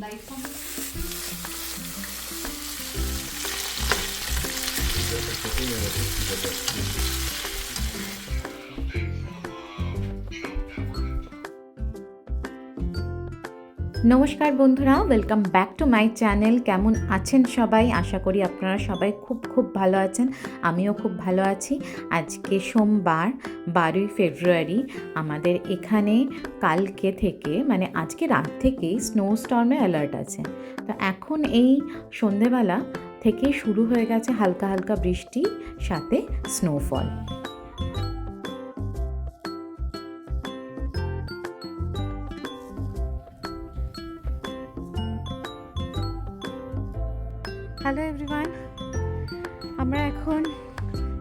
Light on. নমস্কার বন্ধুরা, welcome back to my channel. কেমন আছেন সবাই? আশা করি আপনারা সবাই খুব ভালো আছেন। আমিও খুব ভালো আছি। আজকে সোমবার 12ই ফেব্রুয়ারি। আমাদের এখানে কালকে থেকে মানে আজকে রাত থেকেই স্নো স্টর্মে অ্যালার্ট আছে। তো এখন এই সন্ধেবেলা থেকে শুরু হয়ে গেছে হালকা হালকা বৃষ্টি, সাথে স্নোফল। হ্যালো এভরিওয়ান, আমরা এখন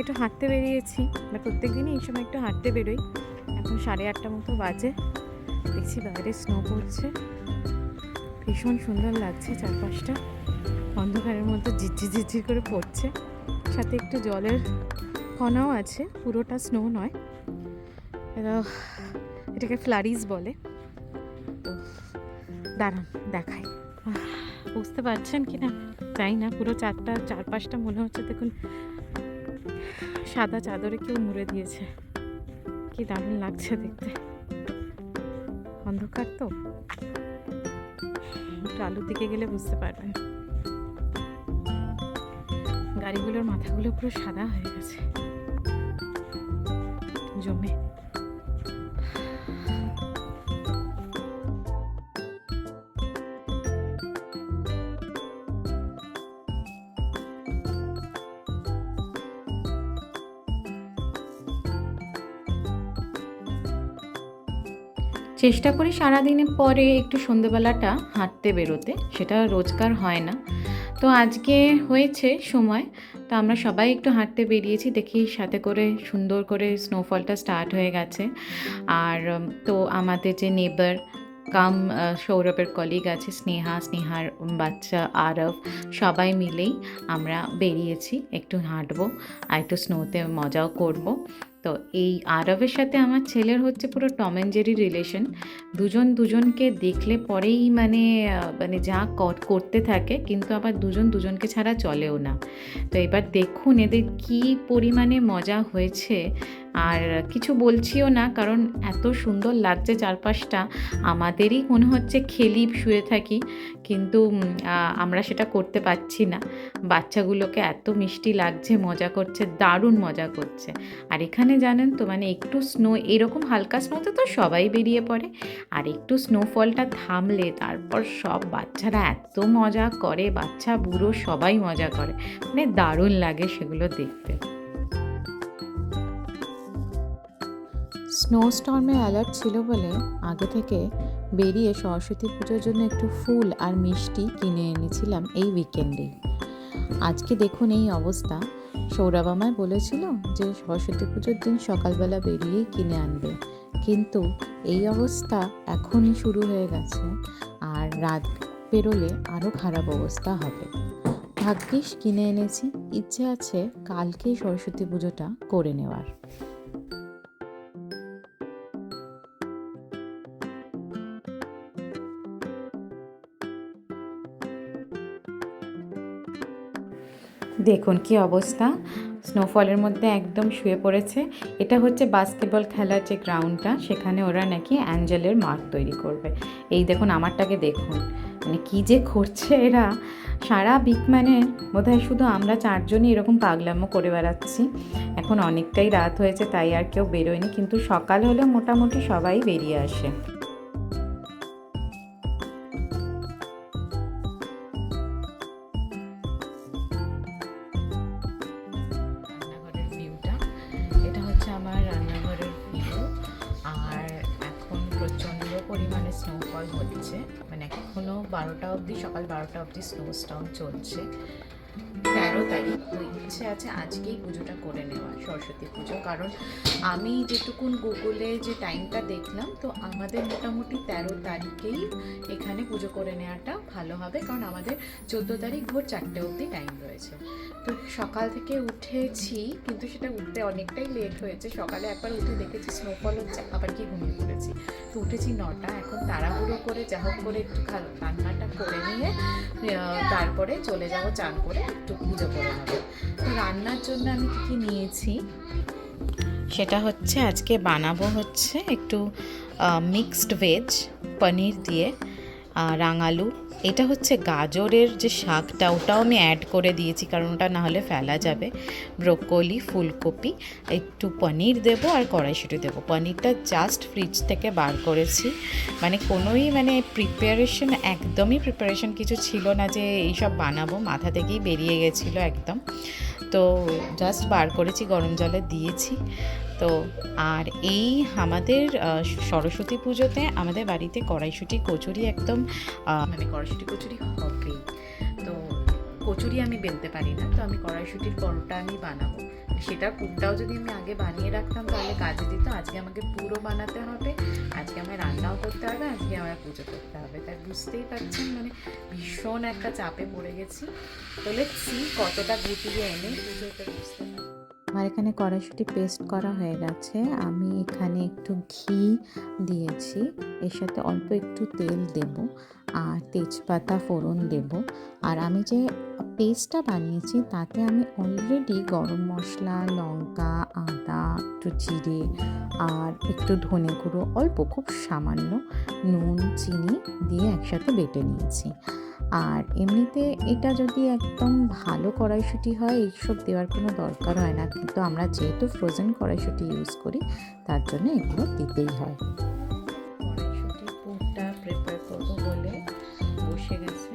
একটু হাঁটতে বেরিয়েছি। আমরা প্রত্যেক দিনই এই সময় একটু হাঁটতে বেরোই। এখন 8:30 মতো বাজে। দেখছি বাইরে স্নো পড়ছে, ভীষণ সুন্দর লাগছে। চারপাশটা অন্ধকারের মধ্যে ঝিরঝির করে পড়ছে, সাথে একটু জলের কণাও আছে। পুরোটা স্নো নয়, এটাকে ফ্লারিজ বলে। তো দাঁড়ান দেখাই, বুঝতে পারছেন কি না জানি না। পুরো চারপাশটা মনে হচ্ছে দেখুন সাদা চাদরে কেউ মুড়ে দিয়েছে। কি দারুণ লাগছে দেখতে। অন্ধকার তো, একটু আলুর দিকে গেলে বুঝতে পারবেন। গাড়িগুলোর মাথাগুলো পুরো সাদা হয়ে গেছে জমে। চেষ্টা করি সারাদিনের পরে একটু সন্ধেবেলাটা হাঁটতে বেরোতে, সেটা রোজকার হয় না। তো আজকে হয়েছে সময়, তো আমরা সবাই একটু হাঁটতে বেরিয়েছি। দেখি সাথে করে সুন্দর করে স্নোফলটা স্টার্ট হয়ে গেছে। আর তো আমাদের যে নেবার কাম সৌরভের কলিগ আছে স্নেহার বাচ্চা আরব, সবাই মিলেই আমরা বেরিয়েছি একটু হাঁটবো আর একটু স্নোতে মজাও করব। তো এই আরবের সাথে আমার ছেলের হচ্ছে পুরো টম অ্যান্ড জেরি রিলেশন। দুজনকে দেখলে পরেই মানে যা করতে থাকে, কিন্তু আবার দুজনকে ছাড়া চলেও না। তো এবার দেখুন এদের কি পরিমাণে মজা হয়েছে। আর কিছু বলছিও না, কারণ এত সুন্দর লাগছে চারপাশটা। আমাদেরই মনে হচ্ছে খেলি শুয়ে থাকি, কিন্তু আমরা সেটা করতে পারছি না। বাচ্চাগুলোকে এত মিষ্টি লাগছে, মজা করছে, দারুণ মজা করছে। আর এখানে জানেন তো মানে একটু স্নো, এরকম হালকা স্নোতে তো সবাই বেরিয়ে পড়ে, আর একটু স্নোফলটা থামলে তারপর সব বাচ্চারা এত মজা করে, বাচ্চা বুড়ো সবাই মজা করে। মানে দারুণ লাগে সেগুলো দেখতে। স্নো স্টর্মে অ্যালার্ট ছিল বলে আগে থেকে বেরিয়ে সরস্বতী পুজোর জন্য একটু ফুল আর মিষ্টি কিনে এনেছিলাম এই উইকেন্ডে। আজকে দেখুন এই অবস্থা। সৌরভ আমায় বলেছিল যে সরস্বতী পুজোর দিন সকালবেলা বেরিয়েই কিনে আনবে, কিন্তু এই অবস্থা এখনই শুরু হয়ে গেছে, আর রাত পেরোলে আরও খারাপ অবস্থা হবে। ভাগ্যিস কিনে এনেছি, ইচ্ছে আছে কালকেই সরস্বতী পুজোটা করে নেওয়ার। দেখুন কি অবস্থা, স্নোফলের মধ্যে একদম শুয়ে পড়েছে। এটা হচ্ছে বাস্কেটবল খেলার যে গ্রাউন্ডটা, সেখানে ওরা নাকি অ্যাঞ্জেলের মার্ক তৈরি করবে। এই দেখুন আমারটাকে দেখুন, মানে কী যে করছে এরা। সারা বিকম্যানে বোধহয় শুধু আমরা 4 জনই এরকম পাগলামো করে বেড়াচ্ছি। এখন অনেকটাই রাত হয়েছে, তাই আর কেউ বেরোয়নি, কিন্তু সকাল হলে মোটামুটি সবাই বেরিয়ে আসে। আমার রান্নাঘরের ভিউ, আর এখন প্রচণ্ড পরিমাণে স্নোফল হচ্ছে, মানে এখনও 12টা অবধি, সকাল 12টা অবধি স্নো স্টর্ম চলছে। 13 তারিখ, তো ইচ্ছে আছে আজকেই পুজোটা করে নেওয়া, সরস্বতী পুজো। কারণ আমি যেটুকুন গুগলে যে টাইমটা দেখলাম, তো আমাদের মোটামুটি 13 তারিখেই এখানে পুজো করে নেওয়াটা ভালো হবে, কারণ আমাদের 14 তারিখ ভোর 4টে অবধি টাইম রয়েছে। তো সকাল থেকে উঠেছি, কিন্তু সেটা উঠতে অনেকটাই লেট হয়েছে। সকালে একবার উঠে দেখেছি স্নোফল হচ্ছে, আবার কি ঘুমিয়ে পড়েছি। তো উঠেছি 9টা। এখন তাড়াহুড়ো করে যা হোক করে একটু রান্নাটা করে নিয়ে তারপরে চলে যাব, চান করে একটু পুজো করে নেবো। তো রান্নার জন্য আমি কী নিয়েছি সেটা হচ্ছে, আজকে বানাবো হচ্ছে একটু মিক্সড ভেজ পনির দিয়ে রাঙালু। এটা হচ্ছে গাজরের যে শাকটা, ওটাও আমি অ্যাড করে দিয়েছি কারণ ওটা নাহলে ফেলা যাবে। ব্রোকলি, ফুলকপি, একটু পনির দেবো আর কড়াইশুঁটি দেবো। পনিরটা জাস্ট ফ্রিজ থেকে বার করেছি, মানে একদমই প্রিপারেশন কিছু ছিল না যে এইসব বানাবো, মাথা থেকেই বেরিয়ে গেছিলো একদম। তো জাস্ট বার করেছি, গরম জলে দিয়েছি। তো আর এই আমাদের সরস্বতী পুজোতে আমাদের বাড়িতে কড়াইশুঁটি কচুরি একদম মানে কড়াইশুঁটি কচুরি হবেই। তো কচুরি আমি বেলতে পারি না, তো আমি কড়াইশুঁটির পরোটা আমি বানাবো। সেটার পুরটাও যদি আমি আগে বানিয়ে রাখতাম তাহলে কাজে দিত। আজকে আমাকে পুরো বানাতে হবে, আজকে আমায় রান্নাও করতে হবে, আজকে আমায় পুজো করতে হবে। তাই বুঝতেই পারছেন মানে ভীষণ একটা চাপে পড়ে গেছি। তো লেটস সি কতটা গুটিয়ে এনে পুজোটা বুঝতে পারি। আমার এখানে কড়াইশুঁটি পেস্ট করা হয়ে গেছে। আমি এখানে একটু ঘি দিয়েছি, এর সাথে অল্প একটু তেল দেব আর তেজপাতা ফোড়ন দেব। আর আমি যে পেস্টটা বানিয়েছি তাতে আমি অলরেডি গরম মশলা, লঙ্কা, আদা, একটু জিরে আর একটু ধনে গুঁড়ো, অল্প খুব সামান্য নুন, চিনি দিয়ে একসাথে বেটে নিয়েছি। আর এমনিতে এটা যদি একদম ভালো কড়াইশুঁটি হয় এইসব দেওয়ার কোনো দরকার হয় না, কিন্তু আমরা যেহেতু ফ্রোজেন কড়াইশুঁটি ইউজ করি তার জন্য এগুলো দিতেই হয়। কড়াইশুঁটির পুরটা প্রিপেয়ার করবো বলে বসে গেছে।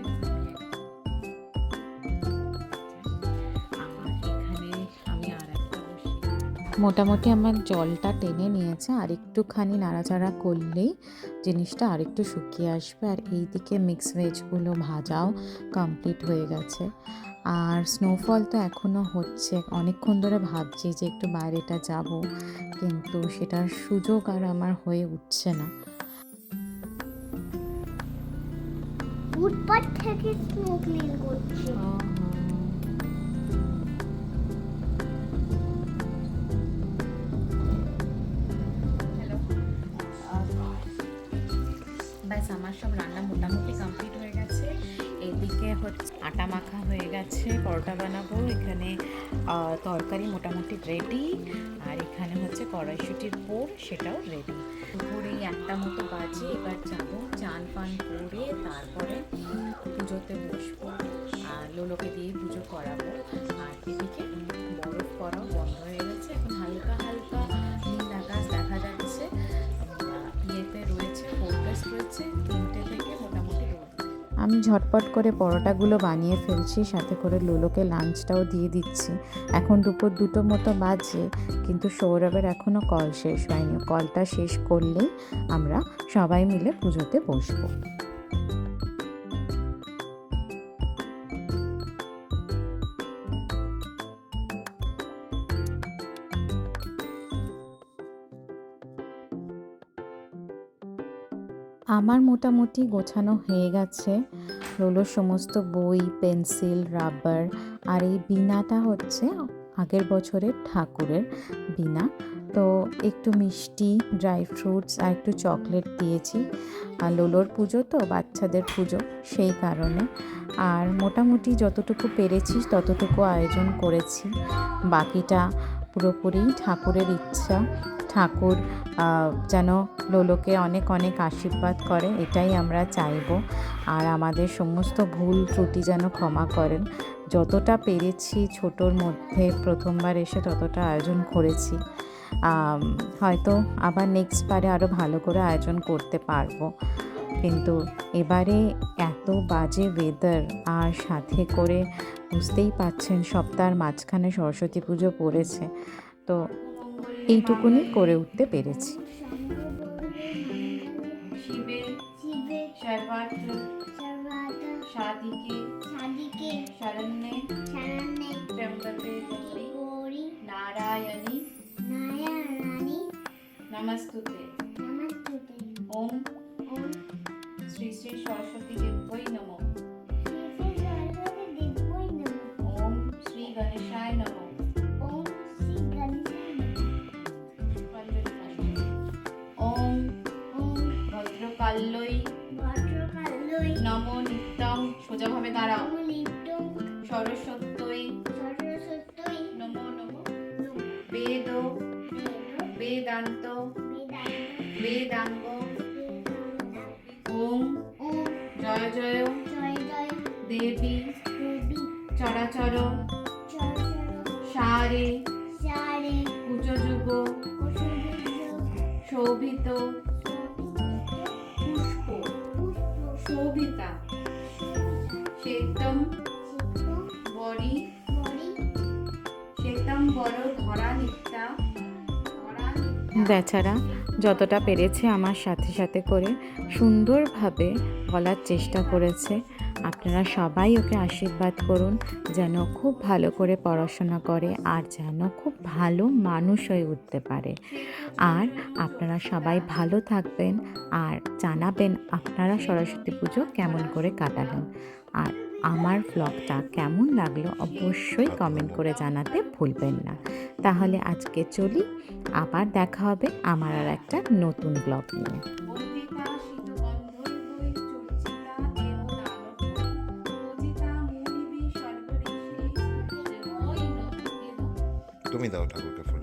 মোটামুটি আমার জলটা টেনে নিয়েছে, আর একটুখানি নাড়াচাড়া করলেই জিনিসটা আরেকটু শুকিয়ে আসবে। আর এইদিকে মিক্স ভেজগুলো ভাজাও কমপ্লিট হয়ে গেছে। আর স্নোফল তো এখনও হচ্ছে, অনেকক্ষণ ধরে ভাবছি যে একটু বাইরেটা যাব, কিন্তু সেটার সুযোগ আর আমার হয়ে উঠছে না। ফুটপাথ থেকে স্নো ক্লিন করছে। ব্যাস আমার সব রান্না মোটামুটি কমপ্লিট হয়ে গেছে। এদিকে হচ্ছে আটা মাখা হয়ে গেছে, পরোটা বানাবো। এখানে তরকারি মোটামুটি রেডি, আর এখানে হচ্ছে কড়াইশুঁটির পোর, সেটাও রেডি। দুপুরে 1টা মতো বাজে, এবার যাবো চান পান করে তারপরে পুজোতে বসবো আর লোলোকে দিয়ে পুজো করাবো। আর এদিকে বরফ পড়াও বন্ধ হয়ে গেছে, এখন হালকা হালকা নীল আকাশ দেখা যাচ্ছে। ইয়েতে রয়েছে, ফোরকাস্ট রয়েছে 3টে থেকে মোটামুটি রোদ। আমি ঝটপট করে পরোটাগুলো বানিয়ে ফেলছি, সাথে করে লোলোকে লাঞ্চটাও দিয়ে দিচ্ছি। এখন দুপুর 2টো মতো বাজে, কিন্তু সৌরভের এখনও কল শেষ হয়নি। কলটা শেষ করলেই আমরা সবাই মিলে পুজোতে বসবো। আমার মোটামুটি গোছানো হয়ে গেছে। লোলোর সমস্ত বই, পেন্সিল, রাবার, আর এই বীণাটা হচ্ছে আগের বছরের ঠাকুরের বীণা। তো একটু মিষ্টি, ড্রাই ফ্রুটস আর একটু চকলেট দিয়েছি। আর লোলোর পুজো তো, বাচ্চাদের পুজো, সেই কারণে। আর মোটামুটি যতটুকু পেরেছি ততটুকু আয়োজন করেছি, বাকিটা পুরোপুরি ঠাকুরের ইচ্ছা। ঠাকুর যেন লোলোকে অনেক অনেক আশীর্বাদ করে, এটাই আমরা চাইবো। আর আমাদের সমস্ত ভুল ত্রুটি যেন ক্ষমা করেন। যতটা পেরেছি ছোটোর মধ্যে প্রথমবার এসে ততটা আয়োজন করেছি। হয়তো আবার নেক্সট বারে আরও ভালো করে আয়োজন করতে পারবো, কিন্তু এবারে এত বাজে ওয়েদার, আর সাথে করে বুঝতেই পাচ্ছেন সপ্তাহের মাঝখানে সরস্বতী পুজো পড়েছে, তো এইটুকুনি করে উঠতে পেরেছি। नमस्तुते ओम श्री श्री सरस्वती देव्यै नमो। ओम श्री गणेशाय नमो। ओम কাল্যই ভদ্রকালই নম নিত্যং, সোজাভাবে দাঁড়াও, নিত্যং সরস্বত্যই সরস্বত্যই নম নম, নমঃ বেদ বেদান্ত বেদাঙ্গ, ওম ওম জয় জয় জয় জয় দেবী দেবী চরাচর চরচর সারে সারে কুচযুগ শোভিত পুষ্প শোভিতা শ্বেতম বরি শ্বেতম বড় ধরা নিত্যা। বেচারা যতটা পেরেছে আমার সাথে সাথে করে সুন্দরভাবে বলার চেষ্টা করেছে। আপনারা সবাই ওকে আশীর্বাদ করুন যেন খুব ভালো করে পড়াশোনা করে আর যেন খুব ভালো মানুষ হয়ে উঠতে পারে। আর আপনারা সবাই ভালো থাকবেন আর জানাবেন আপনারা সরস্বতী পুজো কেমন করে কাটালেন। আর আমার ব্লগটা কেমন লাগলো অবশ্যই কমেন্ট করে জানাতে ভুলবেন না। তাহলে আজকে চলি, আবার দেখা হবে আমার আর একটা নতুন ব্লগ নিয়ে। তুমি দাও ঠাকুরকে ফুল।